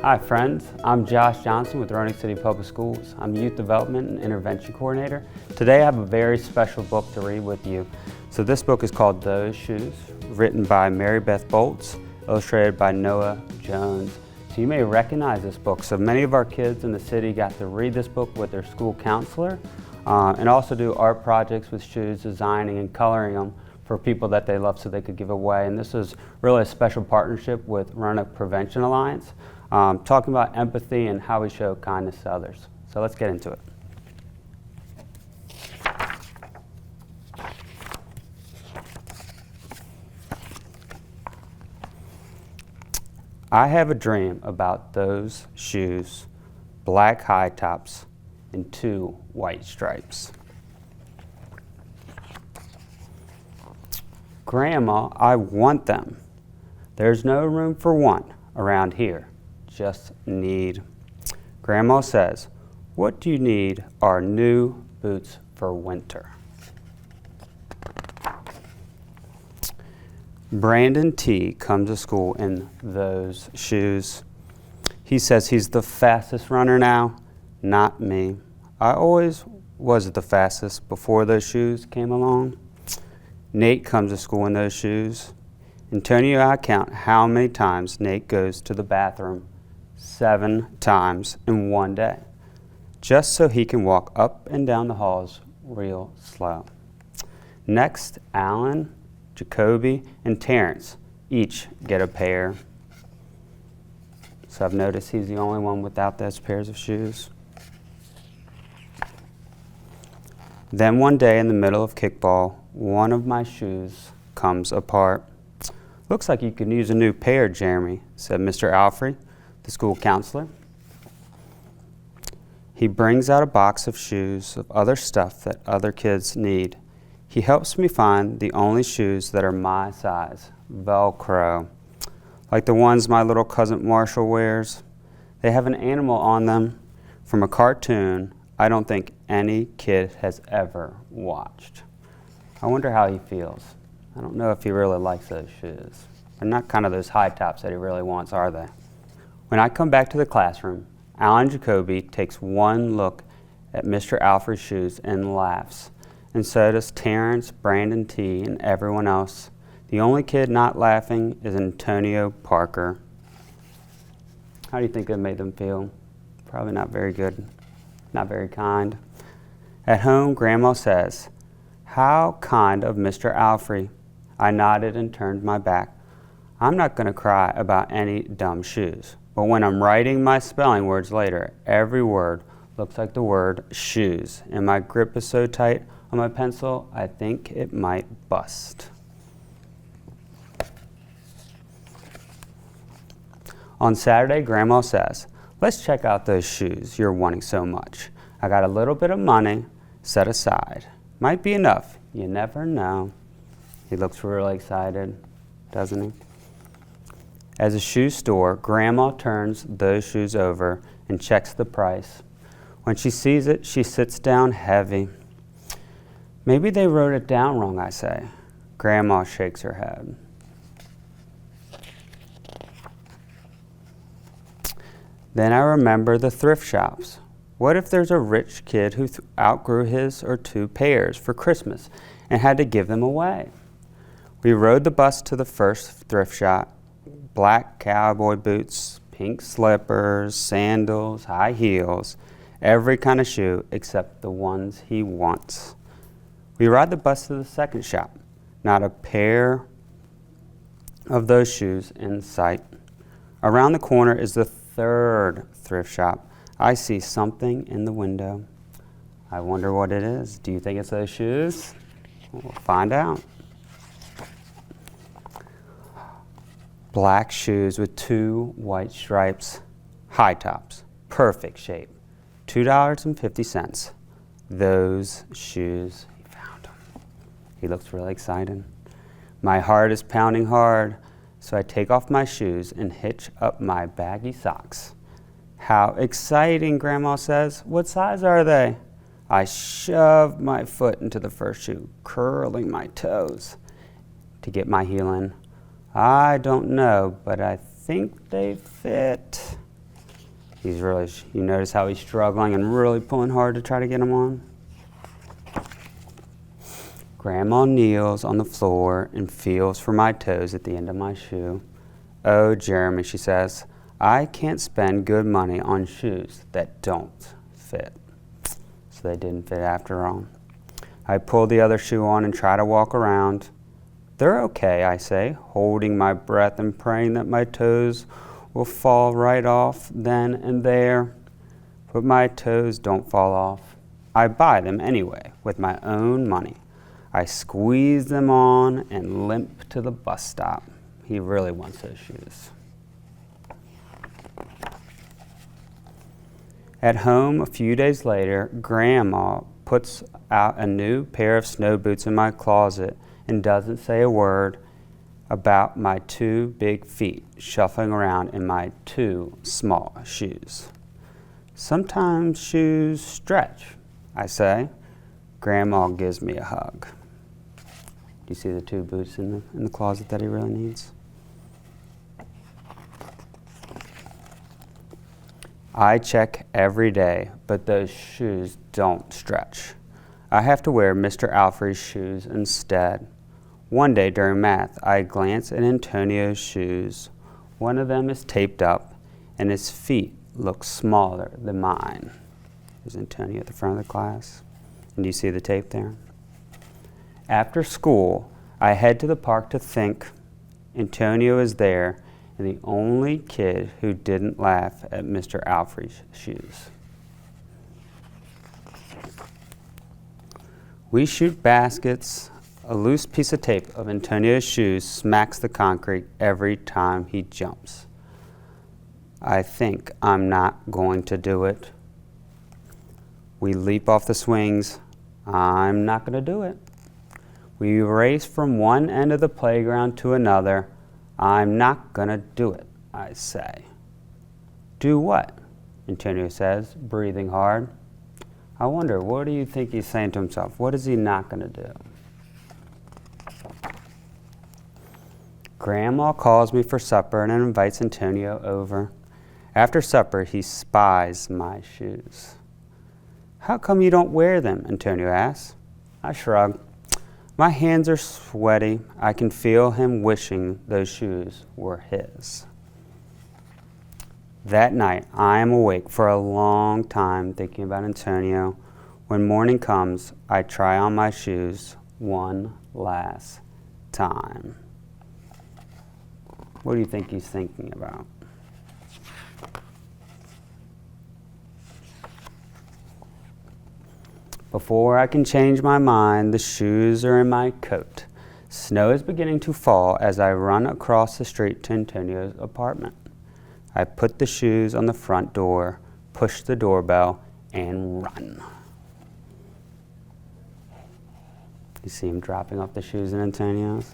Hi friends, I'm Josh Johnson with Roanoke City Public Schools. I'm Youth Development and Intervention Coordinator. Today I have a very special book to read with you. So this book is called Those Shoes, written by Maribeth Boelts, illustrated by Noah Jones. So you may recognize this book. So many of our kids in the city got to read this book with their school counselor and also do art projects with shoes, designing and coloring them for people that they love so they could give away. And this is really a special partnership with Roanoke Prevention Alliance, talking about empathy and how we show kindness to others. So let's get into it. I have a dream about those shoes, black high tops and 2 white stripes. Grandma, I want them. There's no room for one around here. Just need. Grandma says, what do you need are new boots for winter. Brandon T. comes to school in those shoes. He says he's the fastest runner now, not me. I always was the fastest before those shoes came along. Nate comes to school in those shoes. Antonio, I count how many times Nate goes to the bathroom. 7 times in one day, just so he can walk up and down the halls real slow. Next, Alan, Jacoby, and Terrence each get a pair. So I've noticed he's the only one without those pairs of shoes. Then one day in the middle of kickball, one of my shoes comes apart. Looks like you could use a new pair, Jeremy, said Mr. Alfrey, the school counselor. He brings out a box of shoes of other stuff that other kids need. He helps me find the only shoes that are my size, Velcro, like the ones my little cousin Marshall wears. They have an animal on them from a cartoon I don't think any kid has ever watched. I wonder how he feels. I don't know if he really likes those shoes. They're not kind of those high tops that he really wants, are they? When I come back to the classroom, Alan Jacoby takes one look at Mr. Alfred's shoes and laughs. And so does Terrence, Brandon T., and everyone else. The only kid not laughing is Antonio Parker. How do you think that made them feel? Probably not very good, not very kind. At home, Grandma says, how kind of Mr. Alfred. I nodded and turned my back. I'm not going to cry about any dumb shoes. But when I'm writing my spelling words later, every word looks like the word shoes. And my grip is so tight on my pencil, I think it might bust. On Saturday, Grandma says, let's check out those shoes you're wanting so much. I got a little bit of money set aside. Might be enough. You never know. He looks really excited, doesn't he? As a shoe store, Grandma turns those shoes over and checks the price. When she sees it, she sits down heavy. Maybe they wrote it down wrong, I say. Grandma shakes her head. Then I remember the thrift shops. What if there's a rich kid who outgrew his or 2 pairs for Christmas and had to give them away? We rode the bus to the first thrift shop. Black cowboy boots, pink slippers, sandals, high heels, every kind of shoe except the ones he wants. We ride the bus to the second shop. Not a pair of those shoes in sight. Around the corner is the third thrift shop. I see something in the window. I wonder what it is. Do you think it's those shoes? We'll find out. Black shoes with 2 white stripes, high tops, perfect shape, $2.50. Those shoes, he found them. He looks really excited. My heart is pounding hard, so I take off my shoes and hitch up my baggy socks. How exciting, Grandma says. What size are they? I shove my foot into the first shoe, curling my toes to get my heel in. I don't know, but I think they fit. You notice how he's struggling and really pulling hard to try to get them on? Grandma kneels on the floor and feels for my toes at the end of my shoe. Oh, Jeremy, she says, I can't spend good money on shoes that don't fit. So they didn't fit after all. I pull the other shoe on and try to walk around. They're okay, I say, holding my breath and praying that my toes will fall right off then and there. But my toes don't fall off. I buy them anyway with my own money. I squeeze them on and limp to the bus stop. He really wants those shoes. At home, a few days later, Grandma puts out a new pair of snow boots in my closet and doesn't say a word about my two big feet shuffling around in my two small shoes. Sometimes shoes stretch, I say. Grandma gives me a hug. Do you see the two boots in the closet that he really needs? I check every day, but those shoes don't stretch. I have to wear Mr. Alfrey's shoes instead. One day during math, I glance at Antonio's shoes. One of them is taped up, and his feet look smaller than mine. There's Antonio at the front of the class. And do you see the tape there? After school, I head to the park to think. Antonio is there, and the only kid who didn't laugh at Mr. Alfrey's shoes. We shoot baskets. A loose piece of tape of Antonio's shoes smacks the concrete every time he jumps. I think I'm not going to do it. We leap off the swings. I'm not going to do it. We race from one end of the playground to another. I'm not going to do it, I say. Do what? Antonio says, breathing hard. I wonder, what do you think he's saying to himself? What is he not going to do? Grandma calls me for supper and invites Antonio over. After supper, he spies my shoes. How come you don't wear them? Antonio asks. I shrug. My hands are sweaty. I can feel him wishing those shoes were his. That night, I am awake for a long time thinking about Antonio. When morning comes, I try on my shoes one last time. What do you think he's thinking about? Before I can change my mind, the shoes are in my coat. Snow is beginning to fall as I run across the street to Antonio's apartment. I put the shoes on the front door, push the doorbell, and run. You see him dropping off the shoes in Antonio's?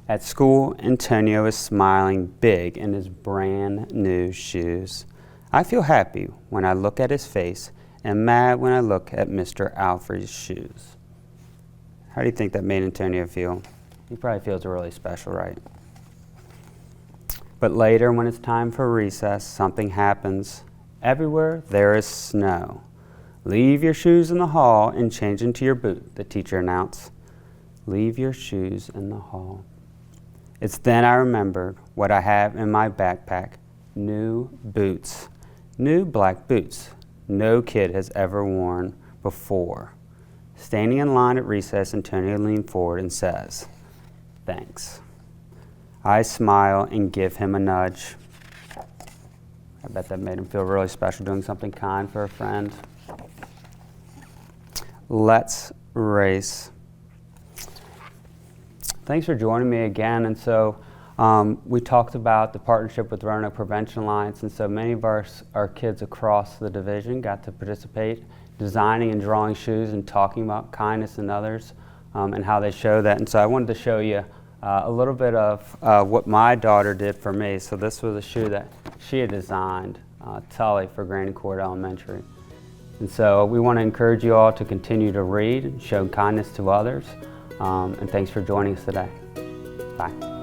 At school, Antonio is smiling big in his brand new shoes. I feel happy when I look at his face and mad when I look at Mr. Alfrey's shoes. How do you think that made Antonio feel? He probably feels really special, right? But later, when it's time for recess, something happens. Everywhere there is snow. Leave your shoes in the hall and change into your boot, the teacher announced. Leave your shoes in the hall. It's then I remembered what I have in my backpack, new boots, new black boots no kid has ever worn before. Standing in line at recess, Antonio leaned forward and says, "Thanks." I smile and give him a nudge. I bet that made him feel really special, doing something kind for a friend. Let's race. Thanks for joining me again. And so we talked about the partnership with Roanoke Prevention Alliance, and so many of our kids across the division got to participate, designing and drawing shoes and talking about kindness in others and how they show that. And so I wanted to show you a little bit of what my daughter did for me. So this was a shoe that she had designed, Tully, for Granny Court Elementary. And so we want to encourage you all to continue to read and show kindness to others. And thanks for joining us today. Bye.